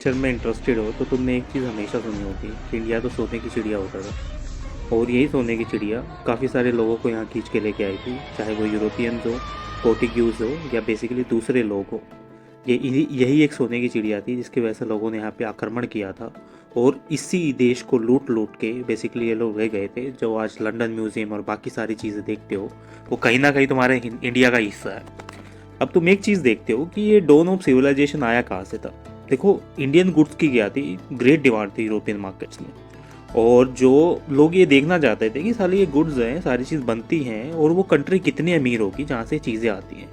Nature में interested हो तो तुमने एक चीज़ हमेशा सुनी होगी कि इंडिया तो सोने की चिड़िया होता था। और यही सोने की चिड़िया काफ़ी सारे लोगों को यहाँ खींच के लेके आई थी, चाहे वो यूरोपियंस हो, पोर्टुगीज़ हो या बेसिकली दूसरे लोग हो। यही एक सोने की चिड़िया थी जिसकी वजह से लोगों ने यहाँ पे आक्रमण किया था। और इसी देश को लूट लूट के बेसिकली ये लोग रह गए थे। जो आज लंदन म्यूज़ियम और बाकी सारी चीज़ें देखते हो वो कहीं ना कहीं तुम्हारे इंडिया का हिस्सा है। अब तुम एक चीज़ देखते हो कि ये डोन ऑफ सिविलाइजेशन आया कहाँ से था। देखो, इंडियन गुड्स की क्या थी, ग्रेट डिमांड थी यूरोपियन मार्केट्स में। और जो लोग ये देखना चाहते थे कि साली ये गुड्स हैं, सारी चीज़ बनती हैं और वो कंट्री कितनी अमीर होगी जहाँ से चीज़ें आती हैं।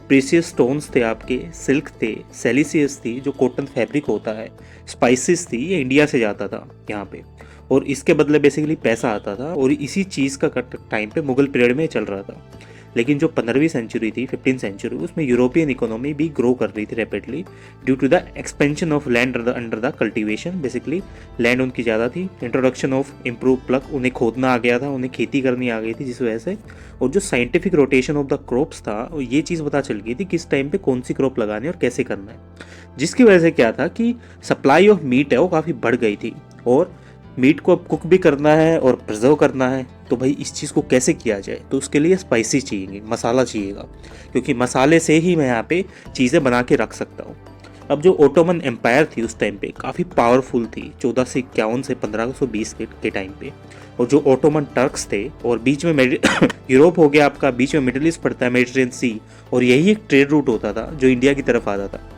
प्रीसियस स्टोन्स थे आपके, सिल्क थे, सेलिसियस थी जो कॉटन फैब्रिक होता है, स्पाइसेस थी, ये इंडिया से जाता था यहाँ पे। और इसके बदले बेसिकली पैसा आता था और इसी चीज़ का टाइम पे मुगल पीरियड में चल रहा था। लेकिन जो 15वीं सेंचुरी थी, 15th सेंचुरी, उसमें यूरोपियन इकोनॉमी भी ग्रो कर रही थी rapidly due to the expansion of land under the cultivation. Basically land उनकी ज़्यादा थी, इंट्रोडक्शन ऑफ इम्प्रूव प्लग, उन्हें खोदना आ गया था, उन्हें खेती करनी आ गई थी जिस वजह से। और जो scientific rotation of the crops था, ये चीज़ पता चल गई थी किस टाइम पे कौन सी क्रॉप लगानी है और कैसे करना है। जिसकी वजह से क्या था कि सप्लाई ऑफ मीट है वो काफ़ी बढ़ गई थी। और मीट को अब कुक भी करना है और प्रिजर्व करना है, तो भाई इस चीज़ को कैसे किया जाए, तो उसके लिए स्पाइसी चाहिए, मसाला चाहिएगा, क्योंकि मसाले से ही मैं यहाँ पे चीज़ें बना के रख सकता हूँ। अब जो ओटोमन एम्पायर थी उस टाइम पे काफ़ी पावरफुल थी, 1451 से 1520 के टाइम पे। और जो ओटोमन टर्क्स थे, और बीच में यूरोप हो गया आपका, बीच में मिडिल ईस्ट पड़ता है, मेडिटेरियन सी, और यही एक ट्रेड रूट होता था जो इंडिया की तरफ आता था।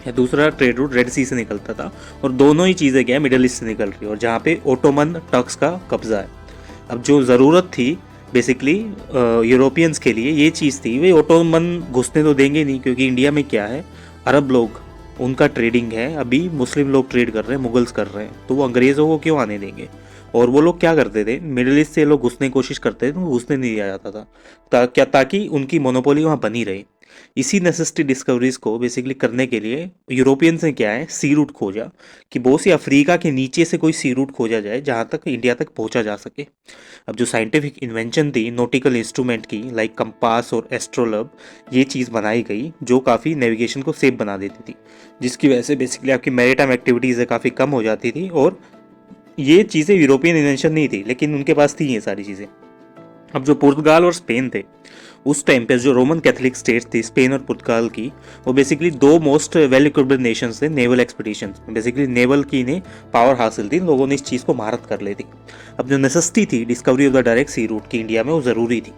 या दूसरा ट्रेड रूट रेड सी से निकलता था। और दोनों ही चीज़ें क्या है, मिडल ईस्ट से निकल रही है और जहाँ पे ओटोमन टर्क्स का कब्जा है। अब जो ज़रूरत थी बेसिकली यूरोपियंस के लिए ये चीज़ थी, वे ओटोमन घुसने तो देंगे नहीं, क्योंकि इंडिया में क्या है, अरब लोग, उनका ट्रेडिंग है, अभी मुस्लिम लोग ट्रेड कर रहे हैं, मुगल्स कर रहे हैं, तो वो अंग्रेज़ों को क्यों आने देंगे। और वो लोग क्या करते थे, मिडिल ईस्ट से लोग घुसने की कोशिश करते थे तो घुसने नहीं दिया जाता था, ताकि उनकी मोनोपोली वहाँ बनी रहे। इसी नेसेसिटी डिस्कवरीज को बेसिकली करने के लिए यूरोपियंस ने क्या है, सी रूट खोजा कि बहुत सी अफ्रीका के नीचे से कोई सी रूट खोजा जाए जहाँ तक इंडिया तक पहुँचा जा सके। अब जो साइंटिफिक इन्वेंशन थी नोटिकल इंस्ट्रूमेंट की, लाइक कंपास और एस्ट्रोलब, ये चीज़ बनाई गई जो काफ़ी नेविगेशन को सेफ बना देती थी, जिसकी वजह से बेसिकली आपकी मैरीटाइम एक्टिविटीज़ काफ़ी कम हो जाती थी। और ये चीज़ें यूरोपियन इन्वेंशन नहीं थी, लेकिन उनके पास थी ये सारी चीज़ें। अब जो पुर्तगाल और स्पेन थे उस टाइम पे, जो रोमन कैथोलिक स्टेट्स थी स्पेन और पुर्तगाल की, वो बेसिकली दो मोस्ट वेल इक्विप्ड नेशंस थे नेवल एक्सपीडिशन। बेसिकली नेवल की ने पावर हासिल थी, लोगों ने इस चीज़ को महारत कर ली थी। अब जो नेसेसिटी थी discovery of the direct sea route की इंडिया में, वो ज़रूरी थी।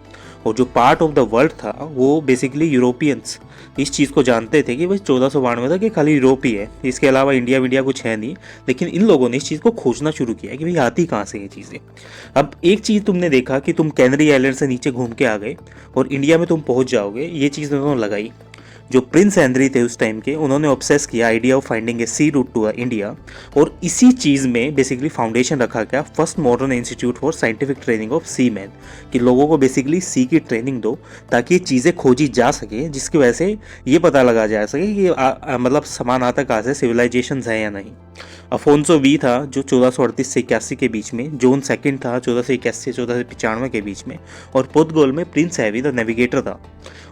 और जो पार्ट ऑफ द वर्ल्ड था वो बेसिकली यूरोपियंस इस चीज़ को जानते थे कि भाई 1492 तक ये खाली यूरोप ही है, इसके अलावा इंडिया कुछ है नहीं। लेकिन इन लोगों ने इस चीज़ को खोजना शुरू किया कि भाई आती कहाँ से ये चीज़ें। अब एक चीज़ तुमने देखा कि तुम कैनरी आइलैंड से नीचे घूम के आ गए और इंडिया में तुम पहुंच जाओगे, ये चीज़ उन्होंने लगाई। जो प्रिंस हेनरी थे उस टाइम के, उन्होंने ऑब्सेस किया idea of finding a sea route to India. और इसी चीज़ में बेसिकली फाउंडेशन रखा गया first modern institute for scientific training of sea man, कि लोगों को बेसिकली सी की ट्रेनिंग दो ताकि ये चीज़ें खोजी जा सके, जिसकी वजह से ये पता लगा जा सके कि मतलब समान आता कहाँ से, सिविलाइजेशन है या नहीं। अफोंसो वी था जो 1438 से 81 के बीच में, जोन सेकंड था 1481 से 1495 के बीच में, और पोर्तगाल में प्रिंस हैवी द नेविगेटर था।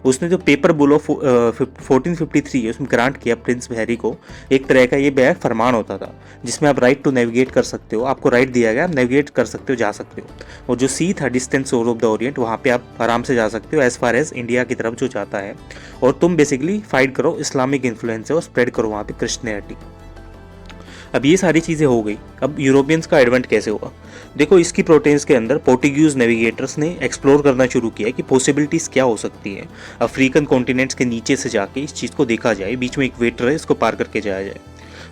उसने जो पेपर बुल ऑफ 1453 है उसमें ग्रांट किया प्रिंस हैरी को, एक तरह का ये फरमान होता था जिसमें आप राइट टू नेविगेट कर सकते हो, आपको राइट दिया गया, आप नेविगेट कर सकते हो, जा सकते हो। और जो सी था डिस्टेंस सोर ऑफ द ओरिएंट, वहाँ पे आप आराम से जा सकते हो एज फार एज इंडिया की तरफ जो जाता है। और तुम बेसिकली फाइट करो इस्लामिक इन्फ्लुएंस है और स्प्रेड करो वहाँ पे क्रिश्चियनिटी। अब ये सारी चीज़ें हो गई। अब यूरोपियंस का एडवेंट कैसे हुआ, देखो इसकी प्रोटेंस के अंदर पोर्टुगीज नेविगेटर्स ने एक्सप्लोर करना शुरू किया कि पॉसिबिलिटीज़ क्या हो सकती है। अफ्रीकन कॉन्टिनेंट्स के नीचे से जाके इस चीज़ को देखा जाए, बीच में इक्वेटर है, इसको पार करके जाया जाए।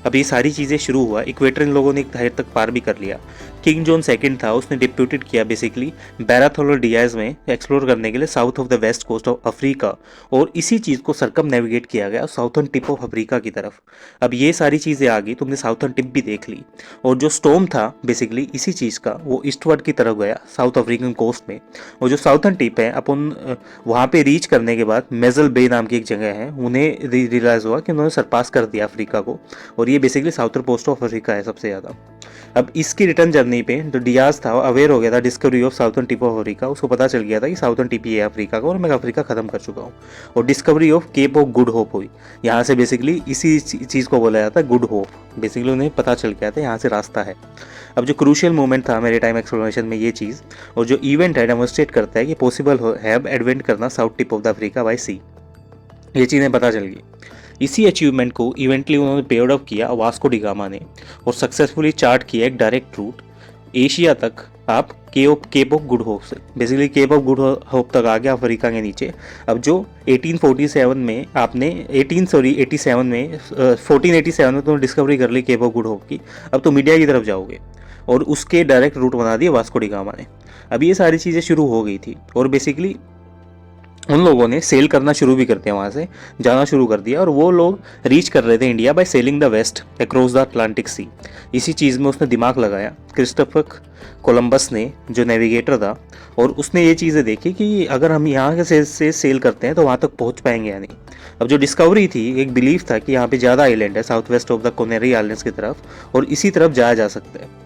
अब ये सारी चीज़ें शुरू हुआ, इक्वेटर इन लोगों ने एक हद तक पार भी कर लिया। किंग जॉन सेकंड था, उसने डिप्यूटेड किया बेसिकली बैराथोलो डियाज में एक्सप्लोर करने के लिए south of the west coast of Africa, और इसी चीज़ को सरकम नेविगेट किया गया साउथर्न टिप ऑफ अफ्रीका की तरफ। अब ये सारी चीज़ें आ गई, तुमने साउथर्न टिप भी देख ली। और जो स्टॉर्म था बेसिकली इसी चीज़ का, वो ईस्टवर्ड की तरफ गया साउथ अफ्रीकन कोस्ट में। और जो साउथर्न टिप है, अपन वहाँ पे रीच करने के बाद मेजल बे नाम की एक जगह है, उन्हें रियलाइज़ हुआ कि उन्होंने सरपास कर दिया अफ्रीका को, और ये basically southern post of Africa है सबसे ज़्यादा। अब इसकी रिटर्न जर्नी पे जो डियाज था अवेयर हो गया था discovery of southern tip of Africa, उसको पता चल गया था कि साउथर्न टिप ही है अफ्रीका का और मैं अफ्रीका खत्म कर चुका हूँ। और discovery of Cape of Good Hope हुई, यहाँ से बेसिकली इसी चीज़ को बोला जाता है गुड होप, बेसिकली उन्हें पता चल गया था यहाँ से रास्ता है। अब जो क्रूशियल मोमेंट था मेरे टाइम एक्सप्लोरेशन में ये चीज़, और जो इवेंट है डेमोन्स्ट्रेट करता है कि पॉसिबल है अब एडवेंट करना south tip of the Africa by sea, ये चीज़ें पता चल गई। इसी अचीवमेंट को इवेंटली उन्होंने पेड ऑफ किया वास्को डिगामा ने, और सक्सेसफुली चार्ट किया एक डायरेक्ट रूट एशिया तक आप केप ऑफ गुड होप से, basically Cape of Good Hope तक आ गया अफ्रीका के नीचे। अब जो 1847 में आपने 1487 में तो डिस्कवरी कर ली केप ऑफ गुड होप की, अब तो मीडिया की तरफ जाओगे, और उसके डायरेक्ट रूट बना दिए वास्को डिगामा ने। अब ये सारी चीज़ें शुरू हो गई थी, और बेसिकली उन लोगों ने सेल करना शुरू भी कर दिया, वहाँ से जाना शुरू कर दिया, और वो लोग रीच कर रहे थे India by sailing the west across the Atlantic sea. इसी चीज़ में उसने दिमाग लगाया क्रिस्टोफर कोलंबस ने, जो नेविगेटर था, और उसने ये चीज़ें देखी कि अगर हम यहाँ से सेल करते हैं तो वहाँ तक पहुँच पाएंगे या नहीं। अब जो डिस्कवरी थी, एक बिलीफ था कि यहाँ पे ज़्यादा आइलैंड है south west of the Canary islands की तरफ, और इसी तरफ जाया जा सकता है।